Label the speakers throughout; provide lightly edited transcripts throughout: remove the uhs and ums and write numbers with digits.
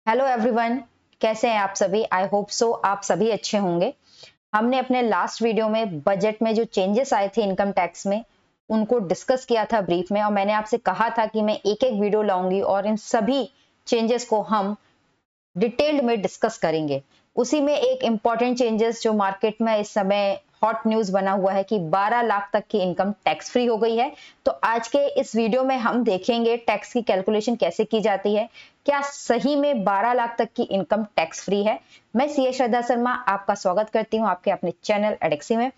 Speaker 1: Hello everyone, कैसे हैं आप सभी। आई होप सो आप सभी अच्छे होंगे। हमने अपने लास्ट वीडियो में बजट में जो चेंजेस आए थे इनकम टैक्स में उनको डिस्कस किया था ब्रीफ में, और मैंने आपसे कहा था कि मैं एक एक वीडियो लाऊंगी और इन सभी चेंजेस को हम डिटेल्ड में डिस्कस करेंगे। उसी में एक इम्पॉर्टेंट चेंजेस जो मार्केट में इस समय हॉट न्यूज बना हुआ है कि 12 लाख तक की इनकम टैक्स फ्री हो गई है। तो आज के इस वीडियो में हम देखेंगे टैक्स की कैलकुलेशन कैसे की जाती है, क्या सही में 12 लाख तक की इनकम टैक्स फ्री है। मैं सीए श्रद्धा शर्मा आपका स्वागत करती हूँ आपके अपने चैनल एडेक्सी में।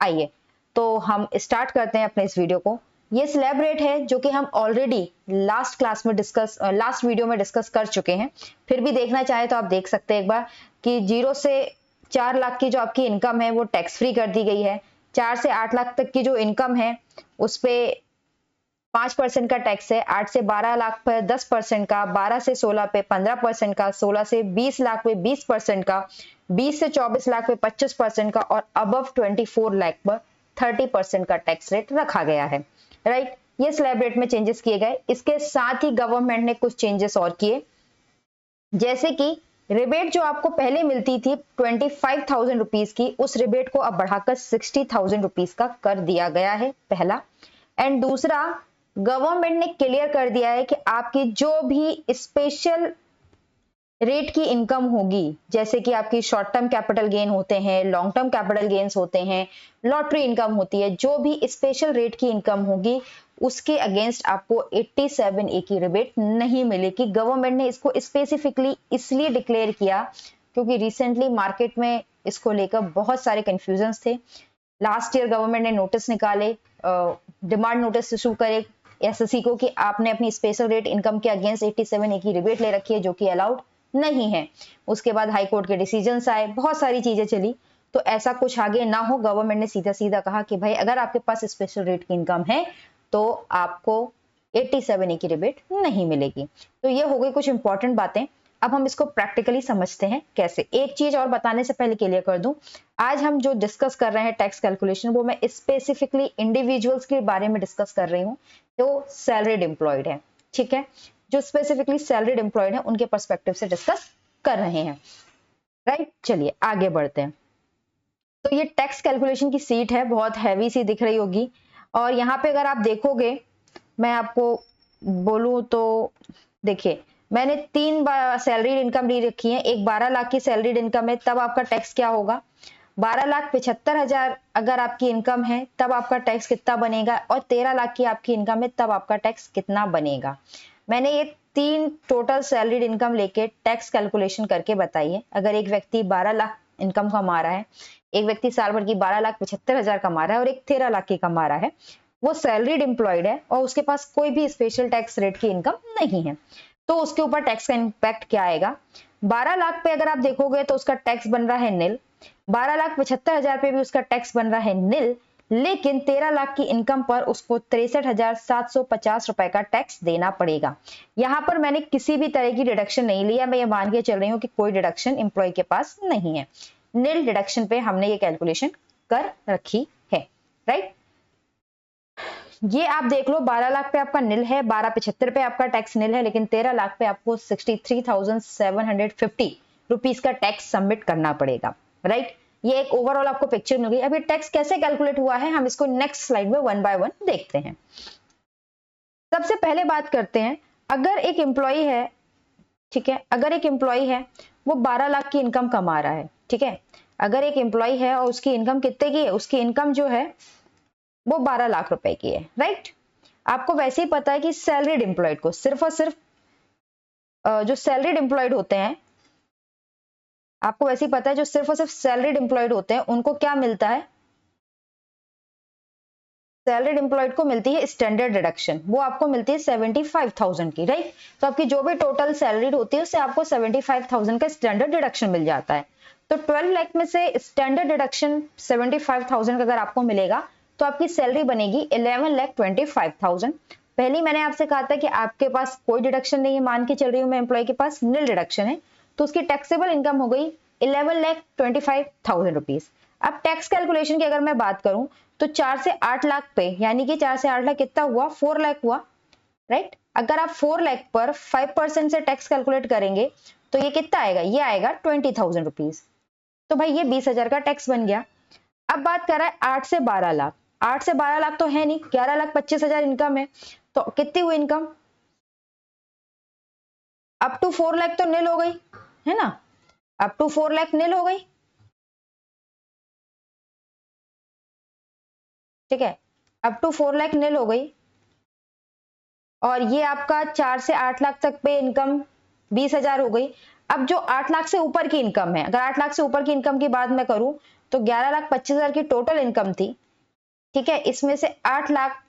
Speaker 1: आइए तो हम स्टार्ट करते हैं अपने इस वीडियो को। ये स्लैब रेट है जो कि हम ऑलरेडी लास्ट वीडियो में डिस्कस कर चुके हैं। फिर भी देखना चाहे तो आप देख सकते हैं एक बार कि 0 से 4 लाख की जो आपकी इनकम है वो टैक्स फ्री कर दी गई है। 4 से 8 लाख तक की जो इनकम है उस पे 5% का टैक्स है। 8 से 12 लाख पर 10% का, 12 से 16 पे 15% का, 16 से 20 लाख पे 20% का, 20 से 24 लाख पे 25% का और अबव 24 लाख पर 30% का टैक्स रेट रखा गया है। राइट, ये स्लैब रेट में चेंजेस किए गए। इसके साथ ही गवर्नमेंट ने कुछ चेंजेस और किए, जैसे कि रिबेट जो आपको पहले मिलती थी 25,000 रुपीज की, उस रिबेट को अब बढ़ाकर 60,000 रुपीज का कर दिया गया है, पहला। एंड दूसरा, गवर्नमेंट ने क्लियर कर दिया है कि आपकी जो भी स्पेशल रेट की इनकम होगी, जैसे कि आपकी शॉर्ट टर्म कैपिटल गेन होते हैं, लॉन्ग टर्म कैपिटल गेन्स होते हैं, लॉटरी इनकम होती है, जो भी स्पेशल रेट की इनकम होगी उसके अगेंस्ट आपको 87A की रिबेट नहीं मिलेगी। गवर्नमेंट ने इसको स्पेसिफिकली इसलिए डिक्लेयर किया क्योंकि रिसेंटली मार्केट में इसको लेकर बहुत सारे कंफ्यूजन्स थे। लास्ट ईयर गवर्नमेंट ने नोटिस निकाले, डिमांड नोटिस इशू करे एसएससी को कि आपने अपनी स्पेशल रेट इनकम के अगेंस्ट 87A की रिबेट ले रखी है जो कि अलाउड नहीं है। उसके बाद हाई कोर्ट के डिसीजंस आए, बहुत सारी चीजें चली, तो ऐसा कुछ आगे ना हो गवर्नमेंट ने सीधा सीधा कहा कि भाई अगर आपके पास स्पेशल रेट की इनकम है तो आपको 87A की रिबेट नहीं मिलेगी। तो ये हो गई कुछ इंपॉर्टेंट बातें। अब हम इसको प्रैक्टिकली समझते हैं कैसे। एक चीज और बताने से पहले क्लियर कर दूं, आज हम जो डिस्कस कर रहे हैं टैक्स कैलकुलेशन, वो मैं स्पेसिफिकली इंडिविजुअल्स के बारे में डिस्कस कर रही हूँ जो सैलरीड एम्प्लॉयड है। ठीक है, जो स्पेसिफिकली सैलरीड एम्प्लॉयड है उनके पर्सपेक्टिव से डिस्कस कर रहे हैं। राइट, चलिए आगे बढ़ते हैं। तो ये टैक्स कैलकुलेशन की सीट है, बहुत हैवी सी दिख रही होगी, और यहाँ पे अगर आप देखोगे, मैं आपको बोलूं तो देखिए, मैंने 3 बार सैलरीड इनकम ली रखी है। एक 12 लाख की सैलरीड इनकम है, तब आपका टैक्स क्या होगा, 12,75,000 अगर आपकी इनकम है तब आपका टैक्स कितना बनेगा, और 13 लाख की आपकी इनकम है तब आपका टैक्स कितना बनेगा। मैंने ये 3 टोटल सैलरीड इनकम लेके टैक्स कैलकुलेशन करके बताई है। अगर एक व्यक्ति 12 लाख इनकम कमा रहा है, एक व्यक्ति साल भर की 12,75,000 कमा रहा है और एक 13 लाख की कमा रहा है, वो सैलरीड एम्प्लॉयड है और उसके पास कोई भी स्पेशल टैक्स रेट की इनकम नहीं है, तो उसके ऊपर टैक्स का इम्पैक्ट क्या आएगा। 12 लाख पे अगर आप देखोगे तो उसका टैक्स बन रहा है निल, 12,75,000 पे भी उसका टैक्स बन रहा है निल, लेकिन 13 लाख की इनकम पर उसको 63,750 रुपए का टैक्स देना पड़ेगा। यहां पर मैंने किसी भी तरह की डिडक्शन नहीं लिया, मैं ये मान के चल रही हूँ कि कोई डिडक्शन एम्प्लॉय के पास नहीं है। निल डिडक्शन पे हमने ये कैलकुलेशन कर रखी है। राइट, ये आप देख लो, 12 लाख पे आपका निल है, 12,75 पे आपका टैक्स निल है, लेकिन 13 लाख पे आपको 63,750 रुपीज का टैक्स सबमिट करना पड़ेगा। राइट, ये एक ओवरऑल आपको पिक्चर मिल गई। अब ये टैक्स कैसे कैलकुलेट हुआ है हम इसको नेक्स्ट स्लाइड में 1 बाय 1 देखते हैं। सबसे पहले बात करते हैं, अगर एक एम्प्लॉय है, ठीक है, अगर एक एम्प्लॉय है वो 12 लाख की इनकम कमा रहा है, ठीक है, अगर एक एम्प्लॉय है और उसकी इनकम कितने की है, उसकी इनकम जो है वो 12 लाख रुपए की है। राइट, आपको वैसे ही पता है कि सैलरीड एम्प्लॉयड को सिर्फ और सिर्फ जो सैलरीड एम्प्लॉयड होते हैं, आपको वैसे ही पता है जो सिर्फ और सिर्फ सैलरीड एम्प्लॉयड होते हैं उनको क्या मिलता है, सैलरीड एम्प्लॉयड को मिलती है स्टैंडर्ड डिडक्शन, वो आपको मिलती है 75,000 की। राइट, तो आपकी जो भी टोटल सैलरीड होती है उससे आपको 75,000 का स्टैंडर्ड डिडक्शन मिल जाता है। तो 12 लाख में से स्टैंडर्ड डिडक्शन 75,000 का अगर आपको मिलेगा तो आपकी सैलरी बनेगी 11,25,000। पहले मैंने आपसे कहा था कि आपके पास कोई डिडक्शन नहीं है, मान के चल रही हूँ मैं, एम्प्लॉय के पास निल डिडक्शन है, तो उसकी टैक्सेबल इनकम हो गई 11,25,000 रुपीज। अब टैक्स कैलकुलेशन की अगर मैं बात करूं तो 4 से 8 लाख पे, यानी कि 4 से 8 लाख कितना हुआ, 4 लाख हुआ। राइट, अगर आप 4 लाख पर 5% से टैक्स कैलकुलेट करेंगे तो ये कितना आएगा, ये आएगा 20,000 रुपीज। तो भाई ये 20,000 का टैक्स बन गया। अब बात कर रहा है 8 से 12 लाख। 8 से 12 लाख तो है नहीं, 11,25,000 इनकम है। तो कितनी हुई इनकम, अप टू 4 लाख तो नील हो गई है ना, अप टू 4 लाख नील हो गई, ठीक है, अप टू 4 लाख नील हो गई। और ये आपका 4 से 8 लाख तक पे इनकम 20,000 हो गई। अब जो 8 लाख से ऊपर की इनकम है, अगर 8 लाख से ऊपर की इनकम की बात मैं करूं तो 11,25,000 की टोटल इनकम थी, ठीक है। इसमें से 8 लाख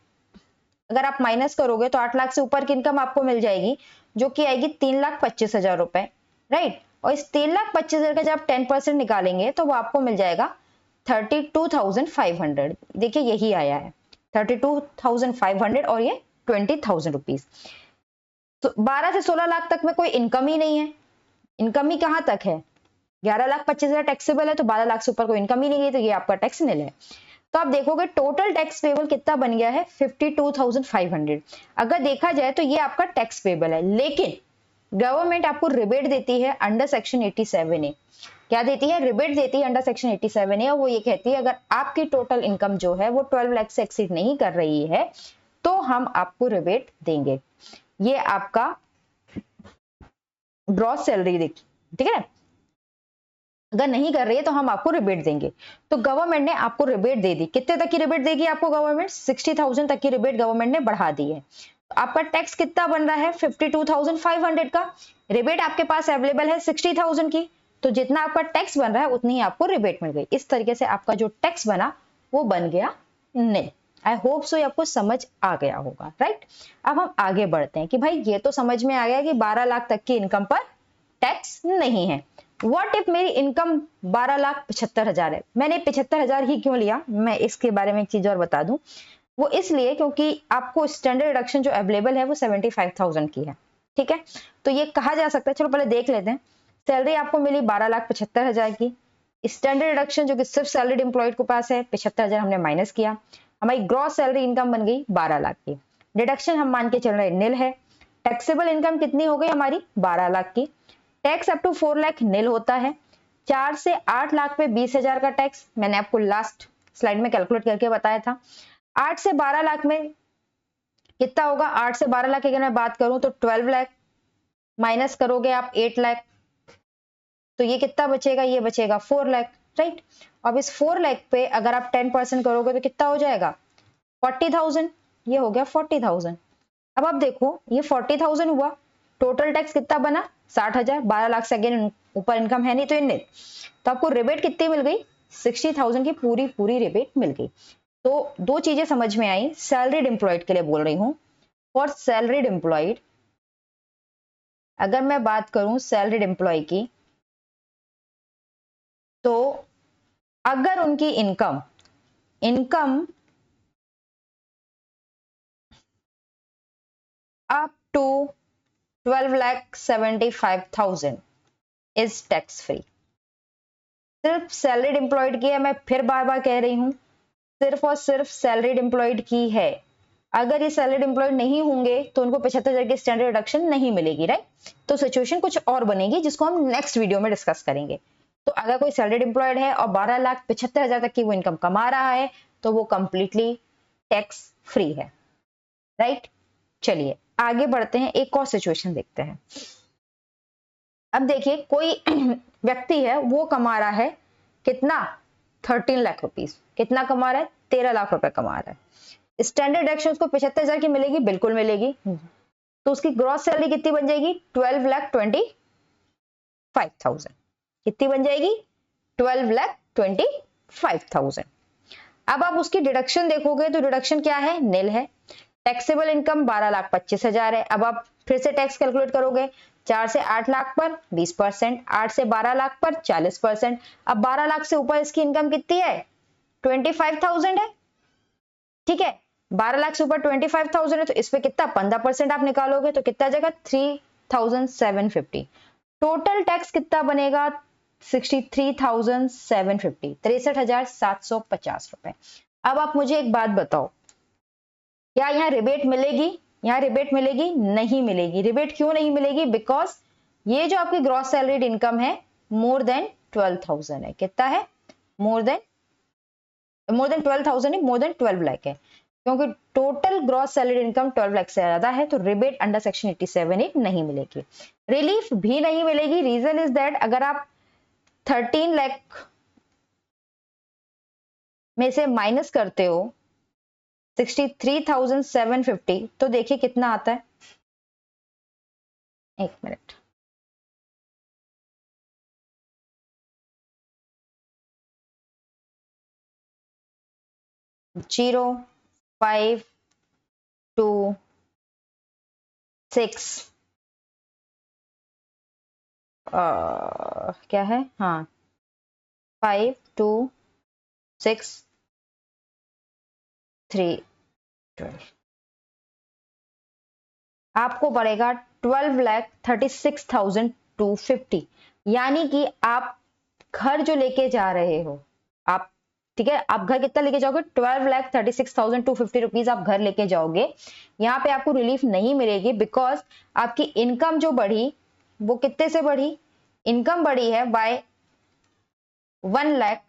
Speaker 1: अगर आप माइनस करोगे तो 8 लाख से ऊपर की इनकम आपको मिल जाएगी, जो कि आएगी 3,25,000 रुपए, राइट। और इस 3,25,000 का जब 10% निकालेंगे तो वो आपको मिल जाएगा 32,500। देखिए यही आया है 32,500 और ये 20,000 रुपीज। तो 12 से 16 लाख तक में कोई इनकम ही नहीं है। इनकम ही कहां तक है, 11,25,000 टैक्सेबल है, तो 12 लाख से ऊपर कोई इनकम ही नहीं गई, तो ये आपका टैक्स निल है। तो आप देखोगे टोटल टैक्स पेबल कितना बन गया है 52,500। अगर देखा जाए तो ये आपका टैक्स पेबल है, लेकिन गवर्नमेंट आपको रिबेट देती है अंडर सेक्शन 87A। क्या देती है, रिबेट देती है अंडर सेक्शन 87A, और वो ये कहती है अगर आपकी टोटल इनकम जो है वो 12 लाख से एक्सीड नहीं कर रही है तो हम आपको रिबेट देंगे। ये आपका ग्रॉस सैलरी देख, ठीक है, अगर नहीं कर रही है तो हम आपको रिबेट देंगे। तो गवर्नमेंट ने आपको रिबेट दे दी। कितने तक की रिबेट देगी आपको गवर्नमेंट, 60,000 तक की रिबेट गवर्नमेंट ने बढ़ा दी है। तो आपका टैक्स कितना बन रहा है 52,500 का। रिबेट आपके पास अवेलेबल है 60,000 की, तो जितना आपका टैक्स बन रहा है उतनी ही आपको रिबेट मिल गई। इस तरीके से आपका जो टैक्स बना वो बन गया नहीं। आई होप सो आपको समझ आ गया होगा, राइट। अब हम आगे बढ़ते हैं कि भाई ये तो समझ में आ गया कि 12 लाख तक की इनकम पर टैक्स नहीं है। व्हाट इफ मेरी इनकम 12,75,000 है। मैंने 75,000 ही क्यों लिया, मैं इसके बारे में एक चीज और बता दूं। वो इसलिए क्योंकि आपको स्टैंडर्ड डिडक्शन जो अवेलेबल है वो 75,000 की है, ठीक है। तो ये कहा जा सकता है, चलो पहले देख लेते हैं। सैलरी आपको मिली 12,75,000 की। स्टैंडर्ड डिडक्शन जो कि सिर्फ सैलरीड एम्प्लॉयड के पास है 75,000 हमने माइनस किया, हमारी ग्रॉस सैलरी इनकम बन गई 12 लाख की। डिडक्शन हम मान के चल रहे निल है। टैक्सेबल इनकम कितनी हो गई हमारी 12 लाख की। टैक्स अप टू 4 लाख निल होता है। 4 से 8 लाख पे 20,000 का टैक्स मैंने आपको लास्ट स्लाइड में कैलकुलेट करके बताया था। 8 से 12 लाख में कितना होगा, 8 से 12 लाख की अगर मैं बात करूं तो 12 लाख, माइनस करोगे आप 8 लाख, तो ये कितना बचेगा, ये बचेगा 4 लाख, राइट। अब इस 4 लाख पे अगर आप 10% करोगे तो कितना हो जाएगा 40,000, ये हो गया 40,000। अब आप देखो ये 40,000 हुआ, टोटल टैक्स कितना बना 60,000। 12 लाख से अगेन ऊपर इनकम है नहीं तो इनने, तो आपको रिबेट कितनी मिल गई 60,000 की पूरी पूरी रिबेट मिल गई। तो दो चीजें समझ में आई, सैलरीड एम्प्लॉयड के लिए बोल रही हूं। फॉर सैलरीड एम्प्लॉयड अगर मैं बात करूं सैलरीड एम्प्लॉय की, तो अगर उनकी income up to 12,75,000 is tax free. सिर्फ सैलरीड एम्प्लॉयड की है, मैं फिर बार बार कह रही हूं, सिर्फ और सिर्फ सैलरीड एम्प्लॉयड की है। अगर ये सैलरीड एम्प्लॉयड नहीं होंगे तो उनको 75,000 की स्टैंडर्ड डिडक्शन नहीं मिलेगी, राइट। तो सिचुएशन कुछ और बनेगी जिसको हम नेक्स्ट वीडियो में डिस्कस करेंगे। तो अगर कोई सैलरीड एम्प्लॉयड है और 12,75,000 तक की वो इनकम कमा रहा है तो वो कंप्लीटली टैक्स फ्री है, राइट। चलिए आगे बढ़ते हैं, एक और सिचुएशन देखते हैं। अब देखिए कोई व्यक्ति है वो कमा रहा है कितना 13 लाख रुपीस, कितना कमा रहा है 13 लाख रुपए कमा रहा है। स्टैंडर्ड डिडक्शन उसको 75,000 की मिलेगी, बिल्कुल मिलेगी। तो उसकी ग्रॉस सैलरी कितनी बन जाएगी 12,25,000। कितनी बन जाएगी 12,25,000। अब आप उसकी डिडक्शन देखोगे तो डिडक्शन क्या है निल है। टैक्सेबल इनकम 12,25,000 है। अब आप फिर से टैक्स कैलकुलेट करोगे, 4 से 8 लाख पर 20%, 8 से 12 लाख पर 40%। अब 12 लाख से ऊपर इसकी इनकम कितनी है 25,000 है, ठीक है। 12 लाख से ऊपर 25,000 है तो इस पे कितना 15% आप निकालोगे तो कितना जाएगा 3,750। टोटल टैक्स कितना बनेगा 63,750, 63,750 रुपए। अब आप मुझे एक बात बताओ, क्या यहाँ रिबेट मिलेगी यहाँ रिबेट मिलेगी? नहीं मिलेगी। रिबेट क्यों नहीं मिलेगी? बिकॉज ये जो आपकी ग्रॉस सैलरीड इनकम है मोर देन 12,000 है। कितना है? मोर देन 12,000 है, मोर देन 12 लाख है, क्योंकि total gross salary income 12 lakh से ज्यादा है, तो रिबेट अंडर सेक्शन 87 नहीं मिलेगी। रिलीफ भी नहीं मिलेगी। रीजन इज दैट अगर आप 13 लाख में से माइनस करते हो 63,750, तो देखिए कितना आता है। एक मिनट, जीरो 5 2 6 क्या है, हाँ 5 2 6 3 12, आपको पड़ेगा 12,36,250। यानी कि आप घर जो लेके जा रहे हो आप, ठीक है, आप घर कितना लेके जाओगे? 12,36,250 रुपीज आप घर लेके जाओगे। यहाँ पे आपको रिलीफ नहीं मिलेगी बिकॉज आपकी इनकम जो बढ़ी वो कितने से बढ़ी? इनकम बढ़ी है बाय 1 लाख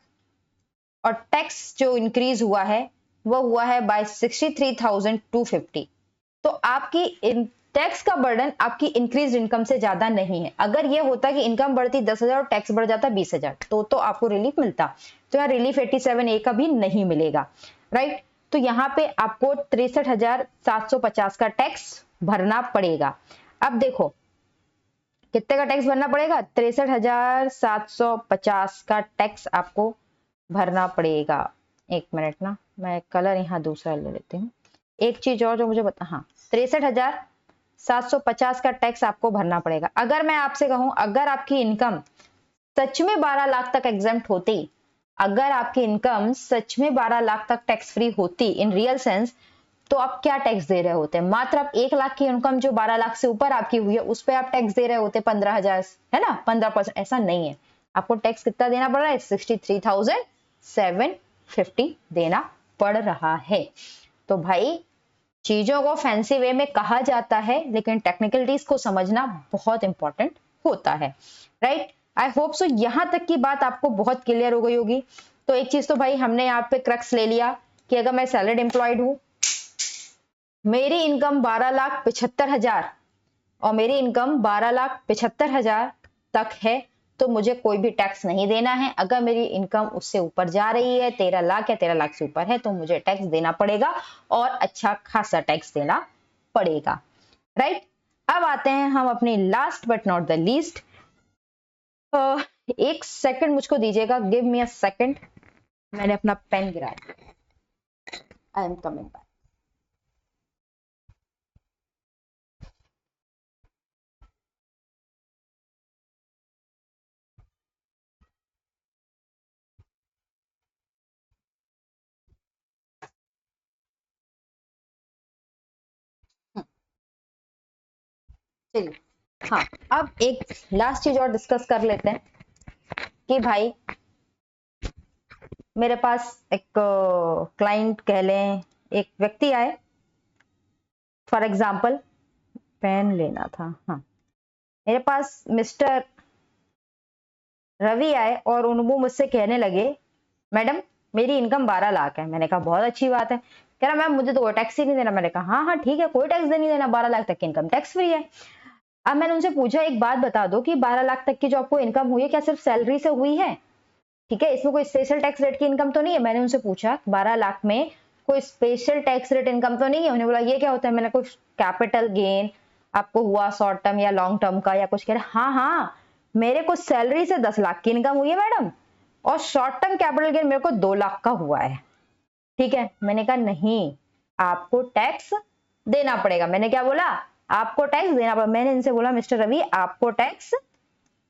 Speaker 1: और टैक्स जो इंक्रीज हुआ है वो हुआ है बाय 63,250। तो आपकी टैक्स का बर्डन आपकी इंक्रीज इनकम से ज्यादा नहीं है। अगर ये होता कि इनकम बढ़ती 10,000 और टैक्स बढ़ जाता 20,000 तो आपको रिलीफ मिलता। तो यहाँ रिलीफ 87A का भी नहीं मिलेगा, राइट। तो यहाँ पे आपको 63,750 का टैक्स भरना पड़ेगा। अब देखो कितने का टैक्स भरना पड़ेगा? 63,750 का टैक्स आपको भरना पड़ेगा। एक मिनट ना, मैं कलर यहाँ दूसरा ले लेती हूँ। एक चीज और जो मुझे बता, हाँ 63,750 का टैक्स आपको भरना पड़ेगा। अगर मैं आपसे कहूं अगर आपकी इनकम सच में 12 लाख तक एग्जेम्प्ट होती, अगर आपकी इनकम सच में 12 लाख तक टैक्स फ्री होती इन रियल सेंस, तो आप क्या टैक्स दे रहे होते? मात्र आप 1 लाख की इनकम जो 12 लाख से ऊपर आपकी हुई है उस पर आप टैक्स दे रहे होते 15,000, है ना, 15%। ऐसा नहीं है, आपको टैक्स कितना देना पड़ रहा है? 63,750 देना पड़ रहा है। तो भाई चीजों को फैंसी वे में कहा जाता है लेकिन टेक्निकलिटीज को समझना बहुत इंपॉर्टेंट होता है, राइट। आई होप सो यहां तक की बात आपको बहुत क्लियर हो गई होगी। तो एक चीज तो भाई हमने यहाँ पे क्रक्स ले लिया कि अगर मैं सैलरीड एम्प्लॉयड हूं, मेरी इनकम 12,75,000 और मेरी इनकम 12,75,000 तक है, तो मुझे कोई भी टैक्स नहीं देना है। अगर मेरी इनकम उससे ऊपर जा रही है 13 लाख या 13 लाख से ऊपर है तो मुझे टैक्स देना पड़ेगा और अच्छा खासा टैक्स देना पड़ेगा, राइट। अब आते हैं हम अपनी last but not the least. एक सेकंड मुझको दीजिएगा, गिव मी अ सेकंड, मैंने अपना पेन गिराया। I am coming back. चलिए, हाँ अब एक लास्ट चीज और डिस्कस कर लेते हैं कि भाई मेरे पास एक क्लाइंट कह लें, एक व्यक्ति आए, फॉर एग्जाम्पल पेन लेना था, हाँ मेरे पास मिस्टर रवि आए और वो मुझसे कहने लगे मैडम मेरी इनकम 12 लाख है। मैंने कहा बहुत अच्छी बात है। कह रहा मैम मुझे तो कोई टैक्स ही नहीं देना। मैंने कहा हाँ हाँ ठीक है, कोई टैक्स नहीं देना, 12 लाख तक की इनकम टैक्स फ्री है। अब मैंने उनसे पूछा एक बात बता दो कि 12 लाख तक की जो आपको इनकम हुई है क्या सिर्फ सैलरी से हुई है? ठीक है, इसमें कोई स्पेशल टैक्स रेट की इनकम तो नहीं है? मैंने उनसे पूछा 12 लाख में कोई स्पेशल टैक्स रेट इनकम तो नहीं है? उन्होंने बोला ये क्या होता है? मैंने कुछ कैपिटल गेन आपको हुआ शॉर्ट टर्म या लॉन्ग टर्म का या कुछ? कह रहे हाँ हाँ मेरे को सैलरी से 10 लाख की इनकम हुई है मैडम और शॉर्ट टर्म कैपिटल गेन मेरे को 2 लाख का हुआ है। ठीक है, मैंने कहा नहीं आपको टैक्स देना पड़ेगा। मैंने क्या बोला? आपको टैक्स देना पड़ेगा। मैंने इनसे बोला मिस्टर रवि आपको टैक्स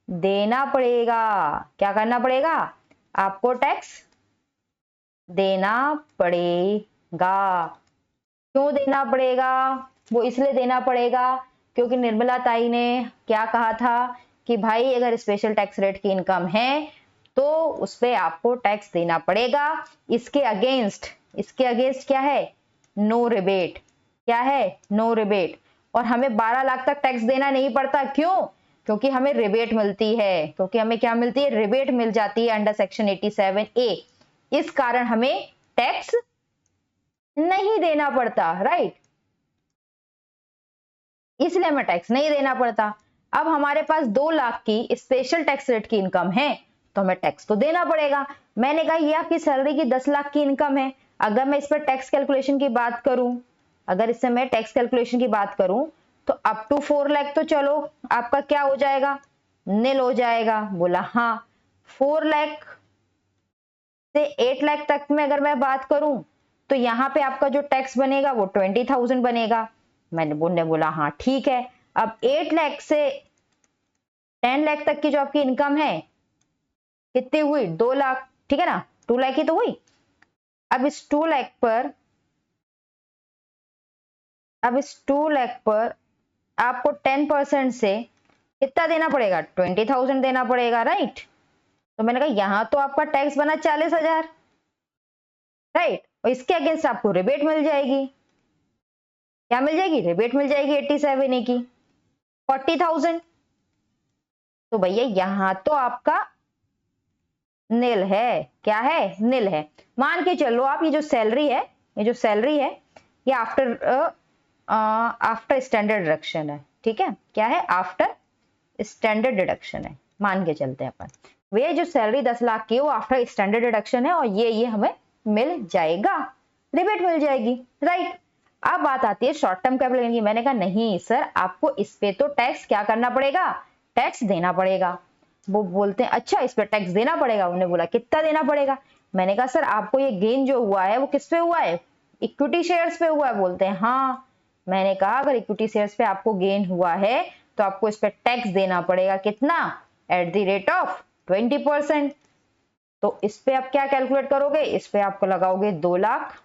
Speaker 1: देना पड़ेगा। क्या करना पड़ेगा? आपको टैक्स देना पड़ेगा। क्यों देना पड़ेगा? वो इसलिए देना पड़ेगा क्योंकि निर्मला ताई ने क्या कहा था कि भाई अगर स्पेशल टैक्स रेट की इनकम है तो उस पर आपको टैक्स देना पड़ेगा। इसके अगेंस्ट क्या है? No rebate. क्या है, नो रिबेट। और हमें 12 लाख तक टैक्स देना नहीं पड़ता, क्यों? क्योंकि हमें रिबेट मिलती है, क्योंकि हमें क्या मिलती है, रिबेट मिल जाती है अंडर सेक्शन 87A। इस कारण हमें टैक्स नहीं देना पड़ता, राइट, इसलिए हमें टैक्स नहीं देना पड़ता। अब हमारे पास 2 लाख की स्पेशल टैक्स रेट की इनकम है, तो हमें टैक्स तो देना पड़ेगा। मैंने कहा ये आपकी सैलरी की 10 लाख की इनकम है, अगर मैं इस पर टैक्स कैलकुलेशन की बात करूं, अगर इससे मैं टैक्स कैलकुलेशन की बात करूं, तो अप टू 4 लाख तो चलो आपका क्या हो जाएगा, निल हो जाएगा। बोला हाँ। 4 लाख से 8 लाख तक में अगर मैं बात करूं, तो यहाँ पे आपका जो टैक्स बनेगा वो 20,000 बनेगा। मैंने बोला हाँ ठीक है। अब 8 लाख से 10 लाख तक की जो आपकी इनकम है कितनी हुई, 2 लाख, ठीक है ना, 2 लाख ही तो हुई। अब इस 2 लाख पर आपको 10% से कितना देना पड़ेगा, 20,000 देना पड़ेगा, राइट। तो मैंने कहा यहां तो आपका टैक्स बना 40,000, राइट, और इसके अगेंस्ट आपको रिबेट मिल जाएगी, क्या मिल जाएगी, रिबेट मिल जाएगी 87A की 40,000। तो भैया यहां तो आपका निल है, क्या है, निल है। मान के चलो आप ये जो सैलरी है, ये आफ्टर स्टैंडर्ड डिडक्शन है, ठीक है, क्या है, आफ्टर स्टैंडर्ड डिडक्शन है, मान के चलते हैं अपन। वे जो सैलरी 10 लाख की है वो आफ्टर स्टैंडर्ड डिडक्शन है, और ये हमें मिल जाएगा, रिबेट मिल जाएगी, राइट। अब बात आती है शॉर्ट टर्म कैपिटल गेन की। मैंने कहा नहीं सर, आपको इस पे तो टैक्स क्या करना पड़ेगा, टैक्स देना पड़ेगा। वो बोलते हैं अच्छा इस पे टैक्स देना पड़ेगा। उन्होंने बोला कितना देना पड़ेगा। मैंने कहा सर आपको ये गेन जो हुआ है वो किस पे हुआ है, इक्विटी शेयर्स पे हुआ है। बोलते हैं हाँ। मैंने कहा अगर इक्विटी शेयर्स पे आपको गेन हुआ है तो आपको इस पे टैक्स देना पड़ेगा, कितना, एट द रेट ऑफ 20%। तो इस पे आप क्या कैलकुलेट करोगे, इस पे आपको लगाओगे 2 लाख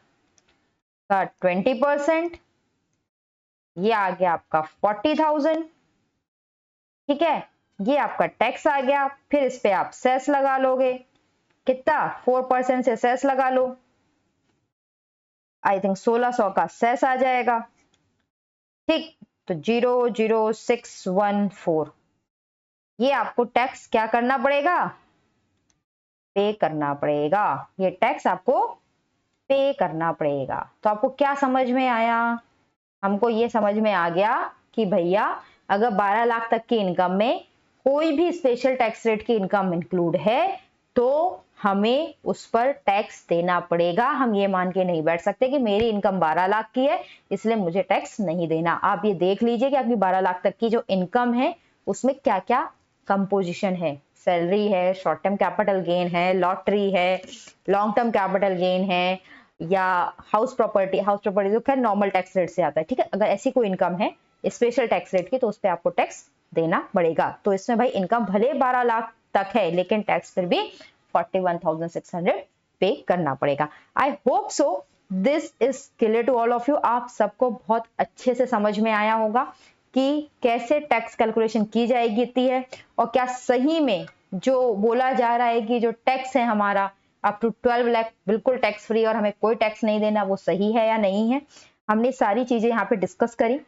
Speaker 1: का 20%, ये आ गया आपका 40,000, ठीक है, ये आपका टैक्स आ गया। फिर इस पे आप सेस लगा लोगे, कितना, 4% से सेस लगा लो, आई थिंक 1600 का सेस आ जाएगा, ठीक। तो 00614 ये आपको टैक्स क्या करना पड़ेगा, पे करना पड़ेगा, ये टैक्स आपको पे करना पड़ेगा। तो आपको क्या समझ में आया, हमको ये समझ में आ गया कि भैया अगर 12 लाख तक की इनकम में कोई भी स्पेशल टैक्स रेट की इनकम इंक्लूड है तो हमें उस पर टैक्स देना पड़ेगा। हम ये मान के नहीं बैठ सकते कि मेरी इनकम 12 लाख की है इसलिए मुझे टैक्स नहीं देना। आप ये देख लीजिए कि आपकी 12 लाख तक की जो इनकम है उसमें क्या क्या कंपोजिशन है, सैलरी है, शॉर्ट टर्म कैपिटल गेन है, लॉटरी है, लॉन्ग टर्म कैपिटल गेन है, या हाउस प्रॉपर्टी तो खैर नॉर्मल टैक्स रेट से आता है, ठीक है। अगर ऐसी कोई इनकम है स्पेशल टैक्स रेट की तो उस पर आपको टैक्स देना पड़ेगा। तो इसमें भाई इनकम भले 12 लाख तक है लेकिन टैक्स फिर भी 41,600 पे करना पड़ेगा। I hope so this is clear to all of you. आप सबको बहुत अच्छे से समझ में आया होगा कि कैसे टैक्स कैलकुलेशन की जाएगी है, और क्या सही में जो बोला जा रहा है कि जो टैक्स है हमारा अप टू 12 लाख बिल्कुल टैक्स फ्री और हमें कोई टैक्स नहीं देना, वो सही है या नहीं है। हमने सारी चीजें यहाँ पे डिस्कस करी।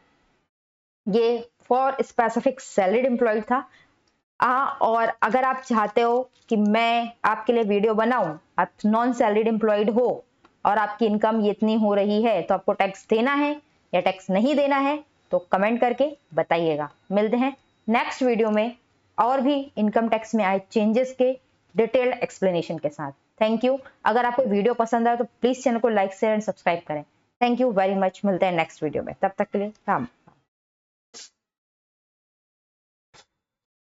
Speaker 1: ये फॉर स्पेसिफिक सैलरीड एम्प्लॉयड था। और अगर आप चाहते हो कि मैं आपके लिए वीडियो बनाऊं, आप नॉन सैलरीड एम्प्लॉयड हो और आपकी इनकम ये इतनी हो रही है तो आपको टैक्स देना है या टैक्स नहीं देना है, तो कमेंट करके बताइएगा। मिलते हैं नेक्स्ट वीडियो में और भी इनकम टैक्स में आए चेंजेस के डिटेल्ड एक्सप्लेनेशन के साथ। Thank you. अगर आपको वीडियो पसंद आए तो प्लीज चैनल को लाइक शेयर एंड सब्सक्राइब करें। Thank you very much. मिलते हैं नेक्स्ट वीडियो में, तब तक के लिए राम।